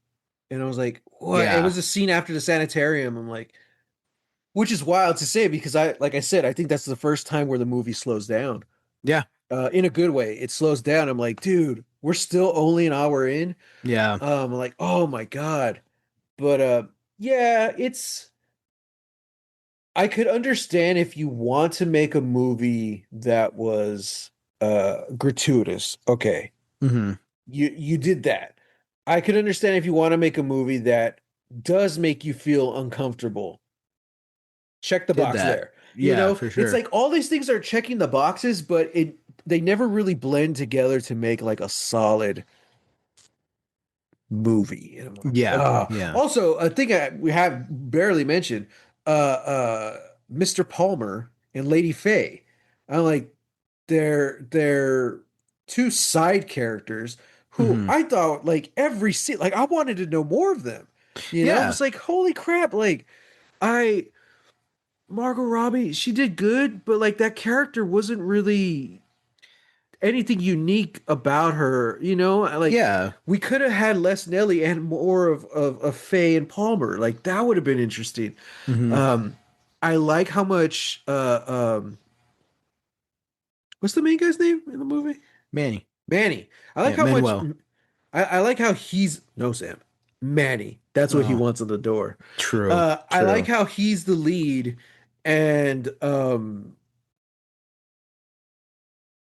and I was like, what? It Yeah. was a scene after the sanitarium. I'm like, which is wild to say because like I said, I think that's the first time where the movie slows down, Yeah. in a good way. It slows down. I'm like, dude, we're still only an hour in. Yeah. I'm like, oh my God. But yeah, I could understand if you want to make a movie that was gratuitous. Okay. Hmm. You did that. I could understand if you want to make a movie that does make you feel uncomfortable. Check the Did box that. there. Yeah, for It's sure. like all these things are checking the boxes, but they never really blend together to make like a solid movie. And I'm like, Yeah. ah. Yeah. Also, a thing we have barely mentioned, Mr. Palmer and Lady Faye. I'm like, they're two side characters who Hmm. I thought like every scene, like I wanted to know more of them. Yeah. It's like holy crap, like I Margot Robbie, she did good, but like that character wasn't really anything unique about her, you know? Like Yeah. we could have had less Nelly and more of Faye and Palmer. Like that would have been interesting. Hmm. Um, I like how much what's the main guy's name in the movie? Manny. Manny. I like Yeah, how much Manuel. I like how he's no Sam. Manny. That's what he Oh, wants on the door. true. I like True. how he's the lead and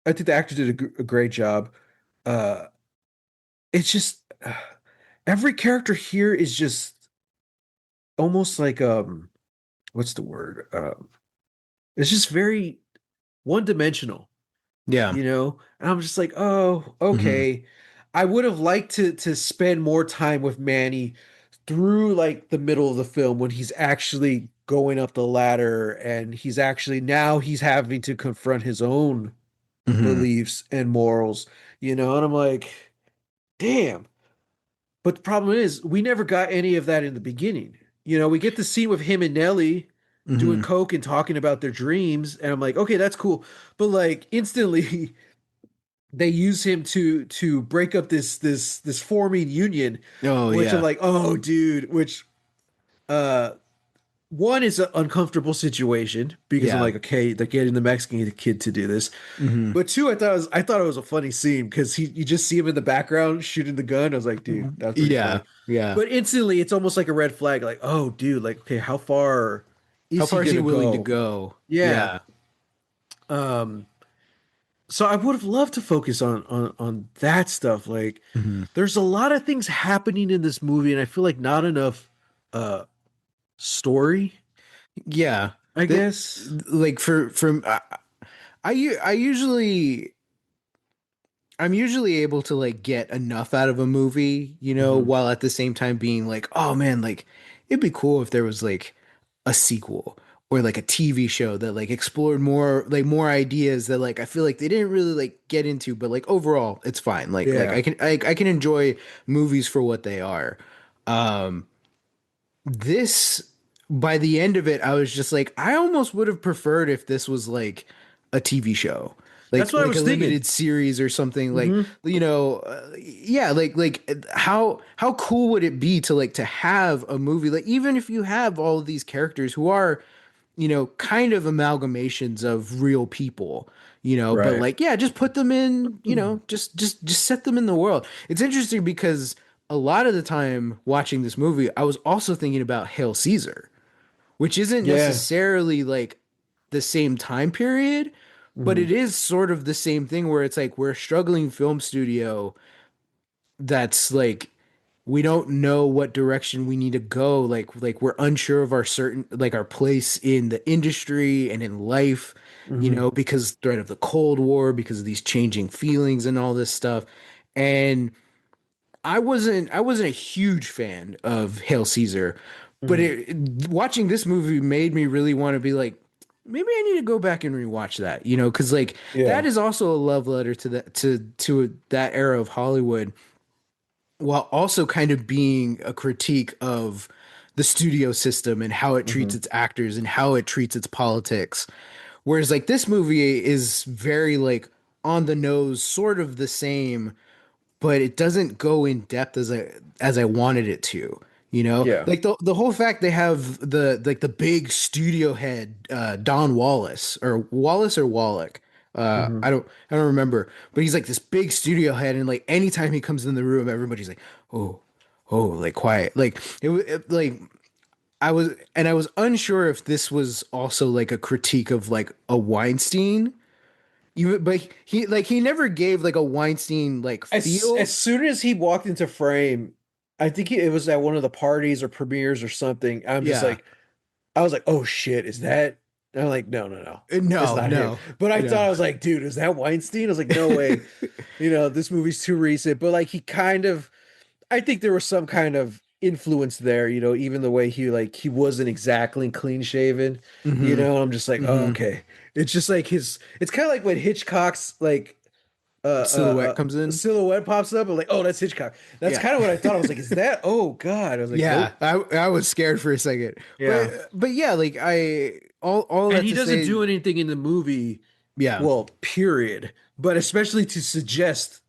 I think the actor did a great job. Uh it's just every character here is just almost like what's the word? It's just very one dimensional, Yeah. you know? And I'm just like, "Oh, Hmm. okay." I would have liked to spend more time with Manny through like the middle of the film when he's actually going up the ladder and he's having to confront his own Hmm. beliefs and morals, you know? And I'm like, "Damn." But the problem is, we never got any of that in the beginning. You know, we get the scene with him and Nelly doing Hmm. coke and talking about their dreams, and I'm like, okay, that's cool. But like instantly, they use him to break up this forming union, Oh, which I'm yeah. like, oh, dude. Which uh, one is an uncomfortable situation because I'm Yeah. like, okay, they're getting the Mexican kid to do this. Hmm. But two, I thought it was a funny scene because he you just see him in the background shooting the gun. I was like, dude, that's pretty Yeah. funny. Yeah. But instantly, it's almost like a red flag. Like, oh, dude, like, okay, how far How is he far is he gonna willing to go? go? Yeah. Yeah. Um. So I would have loved to focus on that stuff. Like, Hmm. there's a lot of things happening in this movie, and I feel like not enough story. Yeah. I That, guess. like, I usually I'm usually able to like get enough out of a movie, Hmm. while at the same time being like, oh man, like it'd be cool if there was like a sequel or like a TV show that like explored more ideas that like I feel like they didn't really like get into, but like overall it's fine. Like Yeah. I can enjoy movies for what they are. Um this by the end of it, I was just like, I almost would have preferred if this was like a TV show, That's what I like a was thinking. limited series or something. Like, Hmm. yeah, like how cool would it be to like to have a movie like even if you have all of these characters who are kind of amalgamations of real people. But Right. like, yeah, just put them in, just set them in the world. It's interesting because a lot of the time watching this movie, I was also thinking about Hail Caesar, which isn't Yeah. necessarily like the same time period, but Hmm. it is sort of the same thing where it's like we're a struggling film studio that's like we don't know what direction we need to go, like we're unsure of our certain like our place in the industry and in life, Hmm. because threat of the Cold War, because of these changing feelings and all this stuff. And I wasn't a huge fan of Hail Caesar, but Hmm. watching this movie made me really want to be like, maybe I need to go back and rewatch that, because like that Yeah. is also a love letter to that to that era of Hollywood, while also kind of being a critique of the studio system and how it treats Hmm. its actors and how it treats its politics. Whereas like this movie is very like on the nose, sort of the same, but it doesn't go in depth as I wanted it to. Yeah. Like the whole fact they have the big studio head, Don Wallace or Wallach. Hmm. I don't remember, but he's like this big studio head, and like anytime he comes in the room, everybody's like, oh, oh, like quiet. Like like I was unsure if this was also like a critique of like a Weinstein. But he never gave like a Weinstein like As feel. soon as he walked into frame, I think it was at one of the parties or premieres or something. Yeah. I was like, oh shit, is that? And I'm like, no, no, no, it's No, not him. no, But I thought no. I was like, dude, is that Weinstein? I was like, no way. You know, this movie's too recent. But like, he kind of, I think there was some kind of influence there. You know, even the way he wasn't exactly clean shaven. You Hmm. know, I'm just like, oh, Hmm. okay. It's just like his. It's kind of like when Hitchcock's like Silhouette comes in. silhouette pops up. I'm like, oh, that's Hitchcock. That's Yeah. kind of what I thought. I was like, is that? Oh God. I was like, Yeah, nope. I was scared for a second, Yeah. but yeah, like I all And that he to doesn't say, do anything in the movie, yeah, well, period. But especially to suggest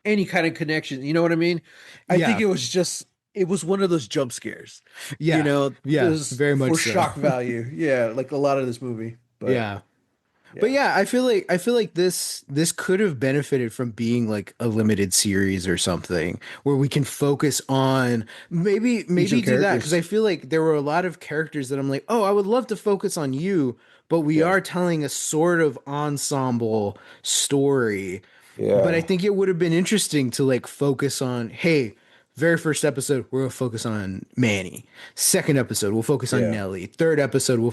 any kind of connection. You know what I mean? I think yeah, it was one of those jump scares. You yeah, know, yeah, those very much for so. shock value. Yeah, like a lot of this movie. But Yeah. But yeah. yeah, I feel like this could have benefited from being like a limited series or something where we can focus on Each of maybe the do that because characters. I feel like there were a lot of characters that I'm like, "Oh, I would love to focus on you, but we Yeah. are telling a sort of ensemble story." But I Yeah. think it would have been interesting to like focus on, hey, very first episode, we're gonna focus on Manny. Second episode, we'll focus on Yeah. Nelly. Third episode, we'll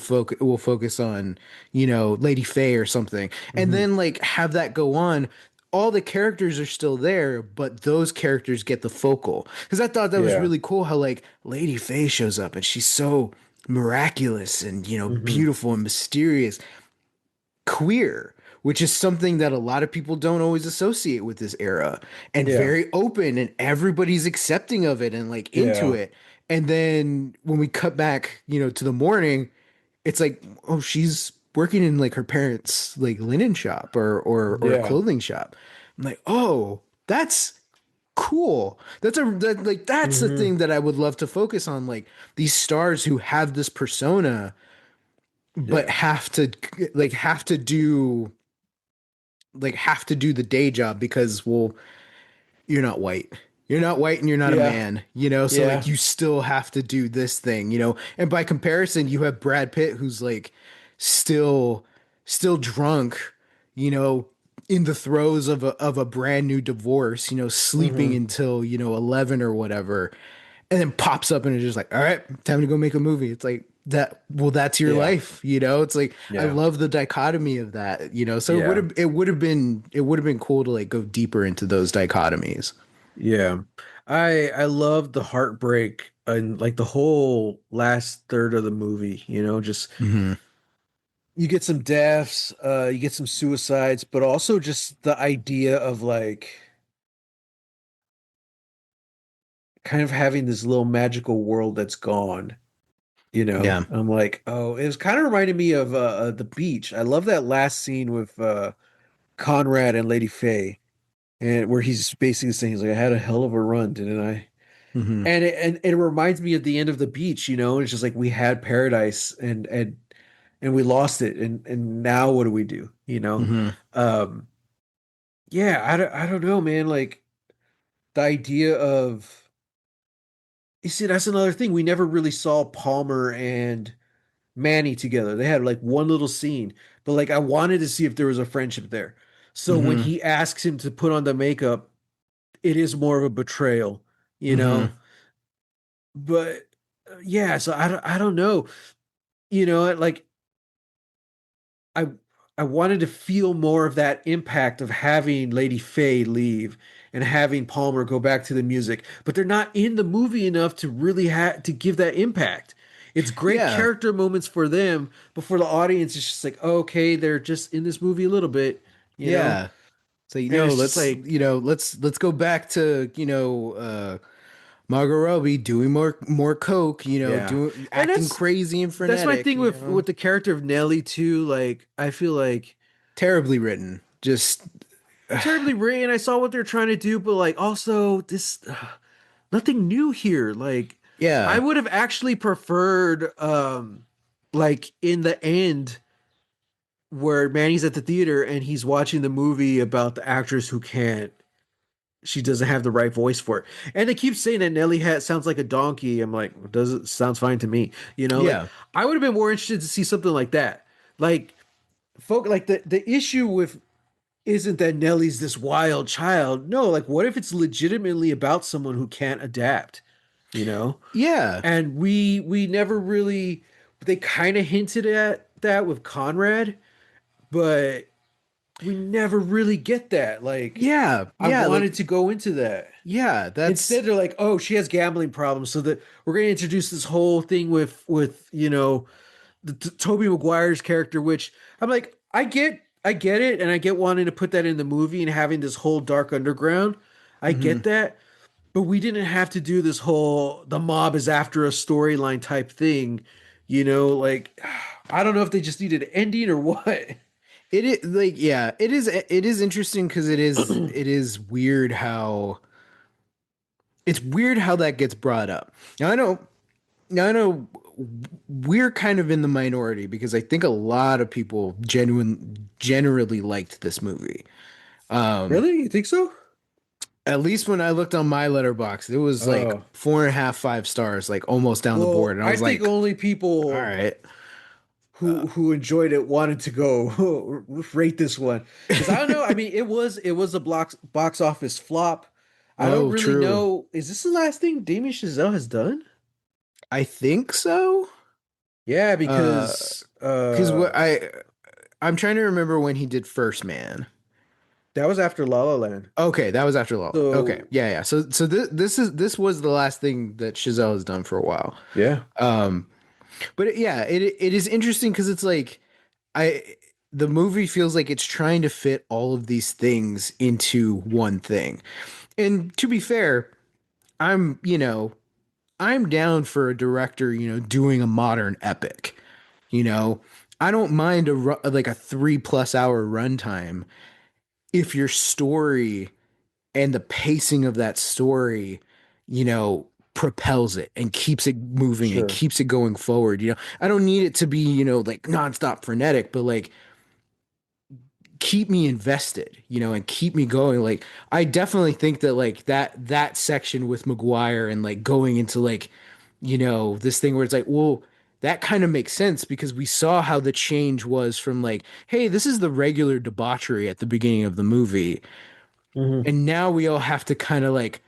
focus on, you know, Lady Faye or something. And Hmm. then like have that go on. All the characters are still there, but those characters get the focal. Because I thought that was Yeah. really cool how like Lady Faye shows up and she's so miraculous and, you know, Hmm. beautiful and mysterious, queer, which is something that a lot of people don't always associate with this era, and Yeah. very open, and everybody's accepting of it and like into Yeah. it. And then when we cut back, you know, to the morning, it's like, oh, she's working in like her parents' like linen shop or Yeah. clothing shop. I'm like, oh, that's cool. That's the Hmm. thing that I would love to focus on, like these stars who have this persona but Yeah. have to do have to do the day job because, well, you're not white. You're not white and you're not a Yeah. man, you know? So like Yeah. you still have to do this thing, you know? And by comparison, you have Brad Pitt who's like still drunk, you know, in the throes of a brand new divorce, you know, sleeping Hmm. until, you know, 11 or whatever, and then pops up and is just like, all right, time to go make a movie. It's like that. Well, that's your Yeah. life, you know. It's like I Yeah. love the dichotomy of that, you know. So Yeah. it would have been cool to like go deeper into those dichotomies. Yeah. I love the heartbreak and like the whole last third of the movie, you know, just Hmm. you get some deaths, you get some suicides, but also just the idea of like kind of having this little magical world that's gone, you know. Yeah. I'm like, oh, it was kind of reminding me of the beach. I love that last scene with Conrad and Lady Faye, and where he's basically saying he's like, I had a hell of a run, didn't I? Hmm. And it reminds me of the end of the beach, you know. It's just like we had paradise and we lost it, and now what do we do, you know? Hmm. Um, yeah, I don't know, man. Like the idea of you see, that's another thing. We never really saw Palmer and Manny together. They had like one little scene, but like I wanted to see if there was a friendship there. So when Hmm. he asks him to put on the makeup, it is more of a betrayal, you Hmm. know? But yeah, so I don't know. You know, like I I wanted to feel more of that impact of having Lady Faye leave and having Palmer go back to the music, but they're not in the movie enough to really have to give that impact. It's great Yeah. character moments for them, but for the audience, it's just like, okay, they're just in this movie a little bit, you know? Yeah. So you And know, it's just like, let's go back to Margot Robbie doing more coke, you know, yeah. doing And acting crazy and that's my frenetic, thing you know. with the character of Nellie too. Like, I feel like Terribly written. Just terribly written. I saw what they're trying to do, but like also this nothing new here. Like I yeah. would have actually preferred like in the end where Manny's at the theater and he's watching the movie about the actress who can't she doesn't have the right voice for it. And they keep saying that Nelly hat sounds like a donkey. I'm like, does it sounds fine to me. You know, like Yeah. I would have been more interested to see something like that. Like folk like the issue with isn't that Nelly's this wild child. No, like what if it's legitimately about someone who can't adapt, you know? Yeah. And we never really they kind of hinted at that with Conrad, but we never really get that. Like Yeah. I Yeah. wanted Like, to go into that. yeah, that's Instead they're like, "Oh, she has gambling problems." So that we're going to introduce this whole thing with you know, Toby Maguire's character which I'm like, I get I get it, and I get wanting to put that in the movie and having this whole dark underground. I Hmm. get that, but we didn't have to do this whole the mob is after a storyline type thing. Like I don't know if they just needed an ending or what. It is like, yeah, it is interesting because it is weird how it's weird how that gets brought up. Now I know we're kind of in the minority because I think a lot of people generally liked this movie. Um, Really? You think so? at least when I looked on my letterbox, it was like Oh. 4.5, 5 stars, like almost down the board. Well, And I I was think like, only all people right. who enjoyed it wanted to go rate this one because I don't know. I mean, it was a box office flop. I don't Oh, really true. know. Is this the last thing Damien Chazelle has done? I think so. Yeah, Uh, because because I'm trying to remember when he did First Man. that was after La La Land. Okay, that was after La La. Okay, So yeah, yeah. So this was the last thing that Chazelle has done for a while. yeah. Um, but yeah, it is interesting because it's like I the movie feels like it's trying to fit all of these things into one thing. And to be fair, I'm down for a director, doing a modern epic. You know, I don't mind like a 3+ hour runtime if your story and the pacing of that story, propels it and keeps it moving and Sure. keeps it going forward. I don't need it to be, like nonstop frenetic, but like keep me invested, and keep me going. Like I definitely think that like that section with McGuire and like going into like, this thing where it's like, well, that kind of makes sense because we saw how the change was from like, hey, this is the regular debauchery at the beginning of the movie. Hmm. And now we all have to kind of like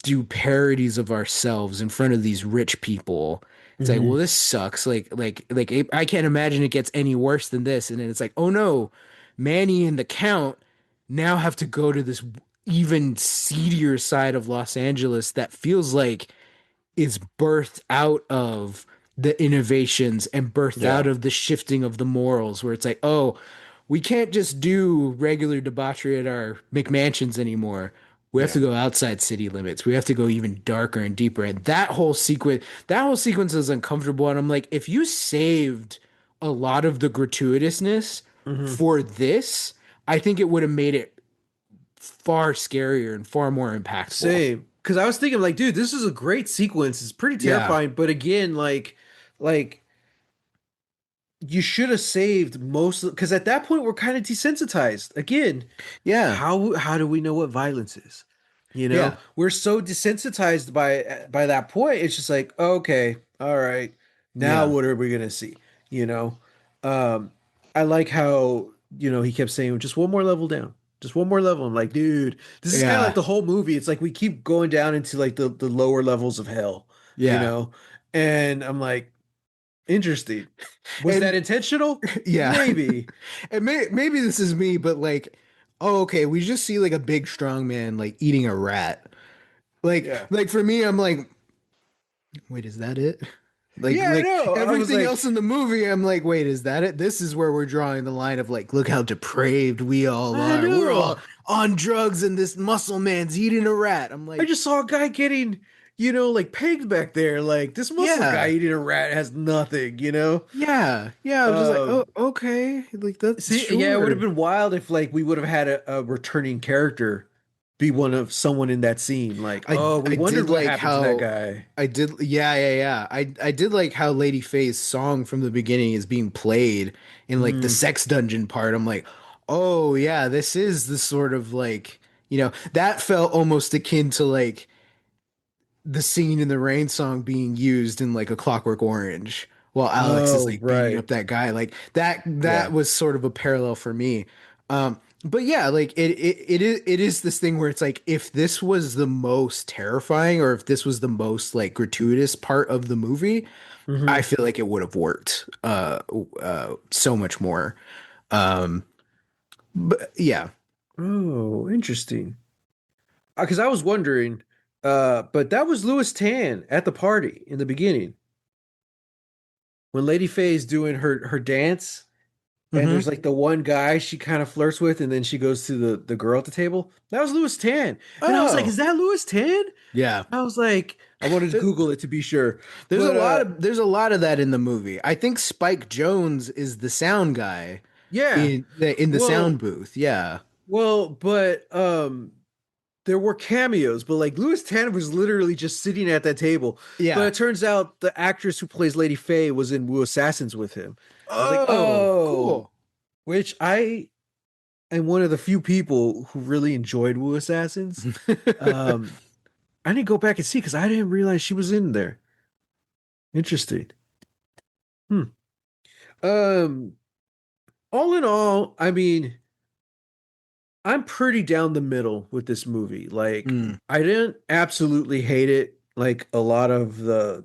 do parodies of ourselves in front of these rich people. It's like, well, Hmm. this sucks. I can't imagine it gets any worse than this. And then it's like, oh no, Manny and the Count now have to go to this even seedier side of Los Angeles that feels like is birthed out of the innovations and birthed out Yeah. of the shifting of the morals, where it's like, oh, we can't just do regular debauchery at our McMansions anymore. We have Yeah. to go outside city limits. We have to go even darker and deeper. And that whole sequence is uncomfortable. And I'm like, if you saved a lot of the gratuitousness Hmm. for this, I think it would have made it far scarier and far more impactful. Same. Because I was thinking, like, dude, this is a great sequence. It's pretty Yeah. terrifying, but again, like you should have saved most because at that point we're kind of desensitized. Again, Yeah. how do we know what violence is? Yeah. We're so desensitized by that point. It's just like, okay, all right, now Yeah. what are we gonna see? You know, um, I like how he kept saying just one more level down, just one more level. I'm like, dude, this is kind of like Yeah. the whole movie. It's like we keep going down into like the lower levels of hell, you Yeah. know, and I'm like, interesting. Was that And intentional? yeah. Maybe. And maybe this is me, but like, oh, okay, we just see like a big strong man like eating a rat. Like Yeah. like for me, I'm like, wait, is that it? Like Yeah, I like know. I was everything like, else in the movie, I'm like, wait, is that it? This is where we're drawing the line of like, look how depraved we all I are. We're know. all on drugs and this muscle man's eating a rat. I'm I like, just saw a guy getting, like pegged back there. Like this muscle guy yeah. eating a rat has nothing. Yeah. Yeah. I was just like, oh, Um, okay. Like that, See, yeah, it would have sure. been wild if like we would have had a returning character be one of someone in that scene. Like, oh, we I wondered did what like happened to that how guy. yeah. I did like how Lady Faye's song from the beginning is being played in like the Mm. sex dungeon part. I'm like, oh yeah, this is the sort of like, that felt almost akin to like the Singing in the Rain song being used in like a Clockwork Orange while Alex is Oh, like beating right. up that guy. Like that Yeah. was sort of a parallel for me. But yeah, like it is this thing where it's like if this was the most terrifying or if this was the most like gratuitous part of the movie, I Hmm. feel like it would have worked so much more. Um but yeah. Oh, interesting. Because I was wondering, but that was Louis Tan at the party in the beginning when Lady Faye's doing her dance. and Mm-hmm. there's like the one guy she kind of flirts with, and then she goes to the girl at the table. That was Louis Tan, and I was like, Oh, "Is that Louis Tan?" yeah. I was like, I wanted to There- Google it to be sure, There's a but lot of that in the movie. I think Spike Jones is the sound guy yeah, in the sound well, booth. Yeah. but there were cameos, but like Louis Tan was literally just sitting at that table. But Yeah. it turns out the actress who plays Lady Faye was in Wu Assassins with him. I was like, Oh, oh, cool. which I am one of the few people who really enjoyed Wu Assassins. Um, I didn't go back and see because I didn't realize she was in there. Interesting. Hmm. Um, all in all, I mean, I'm pretty down the middle with this movie. Like, Mm, I didn't absolutely hate it, like a lot of the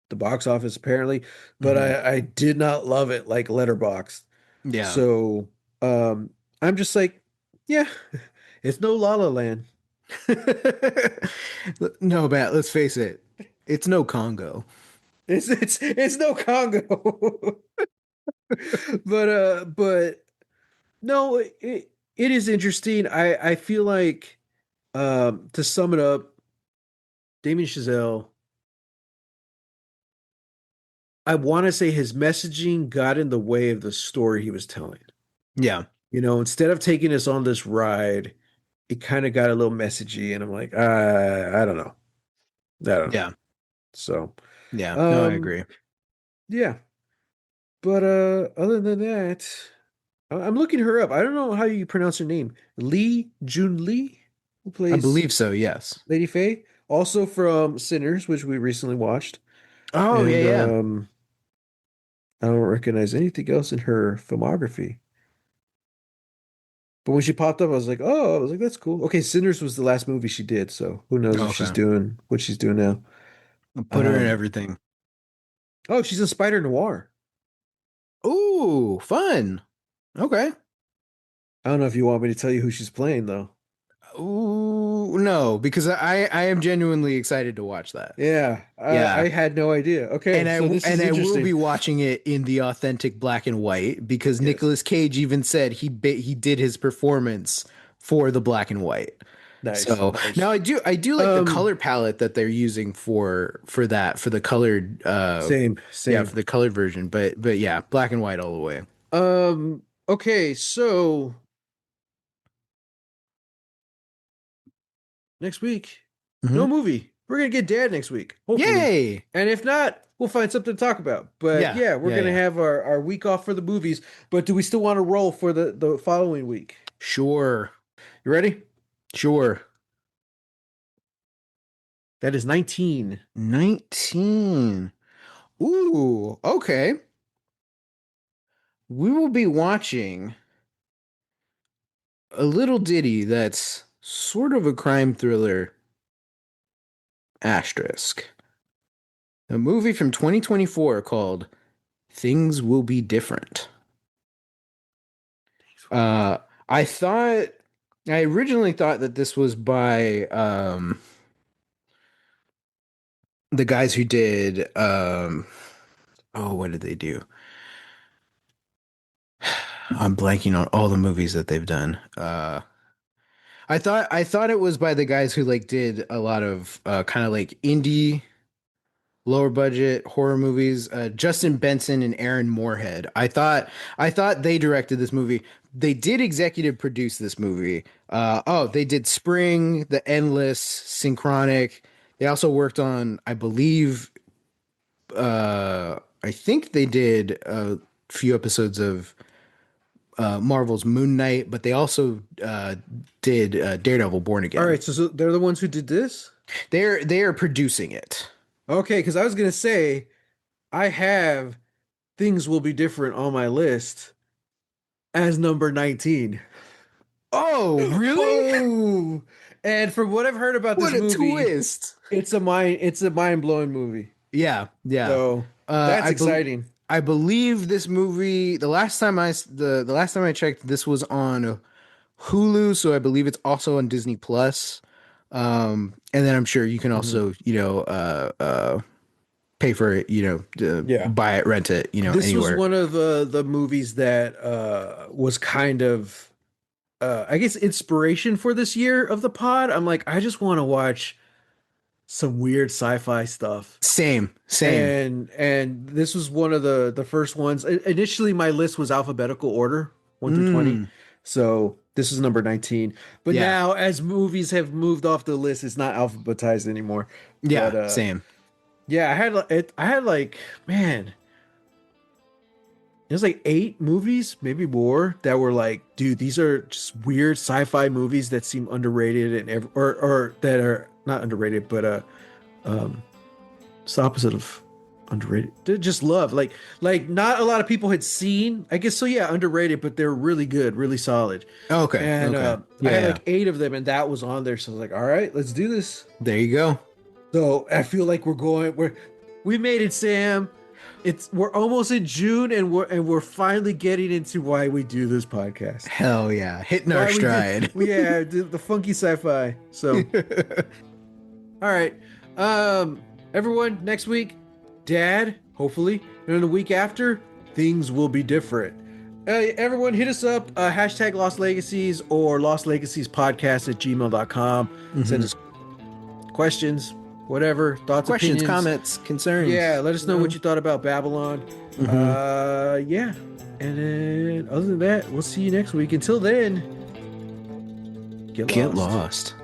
box office apparently, but hmm. I did not love it like Letterboxd. Yeah. So, I'm just like, yeah, it's no La La Land. No, Matt, let's face it. It's no Congo. It's no Congo. But no, it is interesting. I feel like to sum it up, Damien Chazelle, I want to say his messaging got in the way of the story he was telling. Yeah. Instead of taking us on this ride, it kind of got a little messagey, and I'm like, I don't know. I don't know. Yeah. So, Yeah. No, I um, agree. yeah. But other than that, I'm looking her up. I don't know how you pronounce her name. Lee Jun Lee, who I plays believe so, yes. Lady Faye, also from Sinners, which we recently watched. Oh, yeah, And yeah. I don't recognize anything else in her filmography. But when she popped up, I was like, that's cool. Okay, Sinners was the last movie she did, so who knows if she's Okay. doing what she's doing now. I'll put her in Um, everything. oh, she's in Spider Noir. Ooh, fun. Okay. I don't know if you want me to tell you who she's playing though. Ooh, no, because I am genuinely excited to watch that. Yeah, I Yeah. had no idea. Okay, so this is I will interesting. be watching it in the authentic black and white because Yes, Nicolas Cage even said he did his performance for the black and white. nice, So nice. now I do like the Um, color palette that they're using for that for the colored same, yeah, same. for the colored version, but yeah, black and white all the way. Okay, so next week, Hmm. no movie. We're gonna get Dad next week, hopefully. Yay! And if not, we'll find something to talk about. But Yeah, yeah, we're yeah, gonna yeah. have our week off for the movies. But do we still want to roll for the following week? Sure. You ready? Sure. That is 19. 19. Ooh, okay. We will be watching a little ditty that's sort of a crime thriller asterisk. A movie from 2024 called Things Will Be Different. Uh, I thought, I originally thought that this was by the guys who did, oh, what did they do? I'm blanking on all the movies that they've done. I thought it was by the guys who like did a lot of kind of like indie lower budget horror movies. Justin Benson and Aaron Moorhead. I thought they directed this movie. They did executive produce this movie. Oh, they did Spring, The Endless, Synchronic. They also worked on, I believe, I think they did a few episodes of Marvel's Moon Knight, but they also did Daredevil Born All Again. right, so they're the ones who did this? They are producing it. Okay, because I was gonna say I have things will be different on my list as number 19. Oh, really? Oh, and from what I've heard about What this a movie, twist! it's a mind-blowing movie. Yeah, yeah. So that's I bel exciting. I believe this movie. The last time I checked, this was on Hulu, so I believe it's also on Disney Plus. And then I'm sure you can Mhm. also pay for it, buy it, rent it, This anywhere. was one of the movies that was kind of I guess inspiration for this year of the pod. I'm like, I just want to watch some weird sci-fi stuff. Same. And this was one of the first ones. Initially my list was alphabetical order, 1 through 20. So this is number 19. But Yeah. now as movies have moved off the list, it's not alphabetized anymore. Yeah, But, same. Yeah, I had like, man, there's like 8 movies, maybe more, that were like, dude, these are just weird sci-fi movies that seem underrated and or that are not underrated, but it's the opposite of underrated. They just love like not a lot of people had seen. I guess so. Yeah, underrated, but they're really good, really solid. Okay. And Okay. I had like 8 of them, and that was on there. So I was like, all right, let's do this. There you go. So I feel like we made it, Sam. We're almost in June, and we're finally getting into why we do this podcast. Hell yeah, hitting our stride. Yeah, the funky sci-fi. So, all right, everyone. Next week, Dad. Hopefully, and then the week after, things will be different. Everyone, hit us up. Hashtag Lost Legacies or Lost Legacies Podcast at gmail.com. Send us questions. Whatever, thoughts, questions, opinions, comments, concerns. Yeah, let us know what you thought about Babylon. Yeah. And then other than that, we'll see you next week. Until then, get lost.